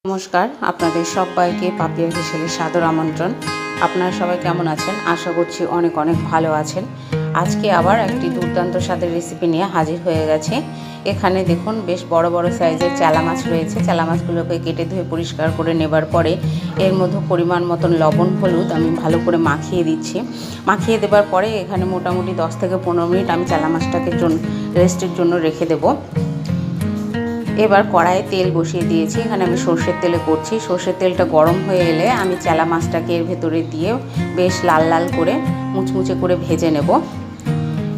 নমস্কার, আপনাদের সবাইকে পাপিয়া কিচেনে সাদর আমন্ত্রণ। আপনারা সবাই কেমন আছেন? আশা করছি অনেক অনেক ভালো আছেন। আজকে আবার একটি দুর্দান্ত স্বাদের রেসিপি নিয়ে হাজির হয়ে গেছে। এখানে দেখুন বেশ বড় বড় সাইজের চালা মাছ রয়েছে। চালা মাছগুলোকে কেটে ধুয়ে পরিষ্কার করে নেবার পরে এর মধ্যে পরিমাণ মতন লবণ হলুদ আমি ভালো করে মাখিয়ে দিচ্ছি। মাখিয়ে দেবার পরে এখানে মোটামুটি 10 থেকে 15 মিনিট আমি চালা মাছটাকে রেস্টের জন্য রেখে দেবো। এবার কড়াইয়ে তেল বসিয়ে দিয়েছি। এখানে আমি সর্ষের তেলে করছি। সর্ষের তেলটা গরম হয়ে এলে আমি চালা মাছটাকে এর ভেতরে দিয়ে বেশ লাল লাল করে মুচমুচে করে ভেজে নেব।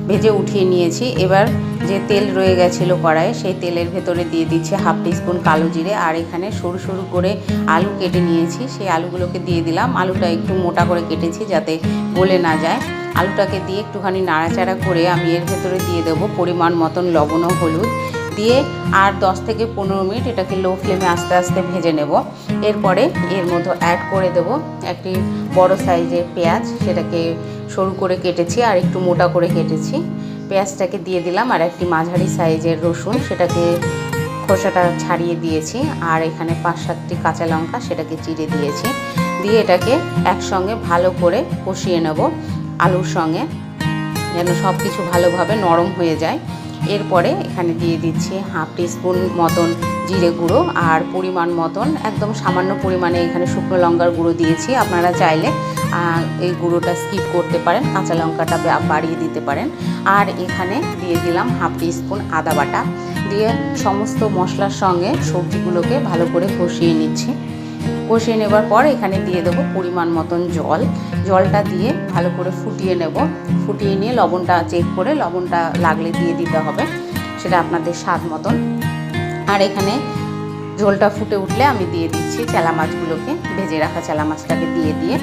ভেজে উঠিয়ে নিয়েছি। এবার যে তেল রয়ে গেছিলো কড়াইয়ে সেই তেলের ভেতরে দিয়ে দিচ্ছি হাফ টিস্পুন কালো জিরে, আর এখানে সরু সরু করে আলু কেটে নিয়েছি, সেই আলুগুলোকে দিয়ে দিলাম। আলুটা একটু মোটা করে কেটেছি যাতে গলে না যায়। আলুটাকে দিয়ে একটুখানি নাড়াচাড়া করে আমি এর ভেতরে দিয়ে দেবো পরিমাণ মতন লবণ ও হলুদ দিয়ে আর 10 থেকে 15 মিনিট এটাকে লো ফ্লেমে আস্তে আস্তে ভেজে নেব। এরপরে এর মধ্যে অ্যাড করে দেব একটি বড় সাইজের পেঁয়াজ, সেটাকে সরু করে কেটেছি আর একটু মোটা করে কেটেছি। পেঁয়াজটাকে দিয়ে দিলাম, আর একটি মাঝারি সাইজের রসুন, সেটাকে খোসাটা ছাড়িয়ে দিয়েছি, আর এখানে 5-7টি কাঁচা লঙ্কা সেটাকে চিড়ে দিয়েছি। দিয়ে এটাকে একসঙ্গে ভালো করে কষিয়ে নেব আলুর সঙ্গে, যেন সব কিছু ভালোভাবে নরম হয়ে যায়। এরপরে এখানে দিয়ে দিচ্ছি হাফ টিস্পুন মতন জিরে গুঁড়ো আর পরিমাণ মতন একদম সামান্য পরিমাণে এখানে শুকনো লঙ্কার গুঁড়ো দিয়েছি। আপনারা চাইলে এই গুঁড়োটা স্কিপ করতে পারেন, কাঁচা লঙ্কাটা বাড়িয়ে দিতে পারেন। আর এখানে দিয়ে দিলাম হাফ টিস্পুন আদা বাটা। দিয়ে সমস্ত মশলার সঙ্গে সবজিগুলোকে ভালো করে কষিয়ে নিচ্ছি। কষিয়ে নেবার পর এখানে দিয়ে দেবো পরিমাণ মতন জল। জলটা দিয়ে ভালো করে ফুটিয়ে নেব। ফুটিয়ে নিয়ে লবণটা চেক করে লবণটা লাগলে দিয়ে দিতে হবে, সেটা আপনাদের স্বাদ মতন। আর এখানে ঝোলটা ফুটে উঠলে আমি দিয়ে দিচ্ছি চালা মাছগুলোকে, ভেজে রাখা চালা মাছটাকে দিয়ে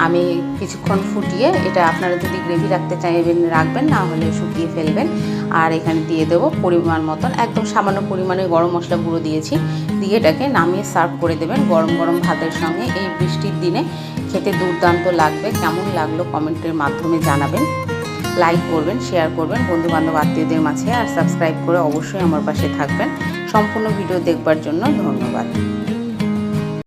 আমি কিছুক্ষণ ফুটিয়ে, এটা আপনারা যদি গ্রেভি রাখতে চাইবেন রাখবেন, না হলে শুকিয়ে ফেলবেন। আর এখানে দিয়ে দেবো পরিমাণ মতন একদম সামান্য পরিমাণে গরম মশলা গুঁড়ো দিয়েছি। দিয়ে এটাকে নামিয়ে সার্ভ করে দেবেন গরম গরম ভাতের সঙ্গে। এই বৃষ্টির দিনে খেতে দুর্দান্ত লাগবে। কেমন লাগলো কমেন্টের মাধ্যমে জানাবেন। লাইক করবেন, শেয়ার করবেন বন্ধুবান্ধব আত্মীয়দের মাঝে, আর সাবস্ক্রাইব করে অবশ্যই আমার পাশে থাকবেন। সম্পূর্ণ ভিডিও দেখবার জন্য ধন্যবাদ।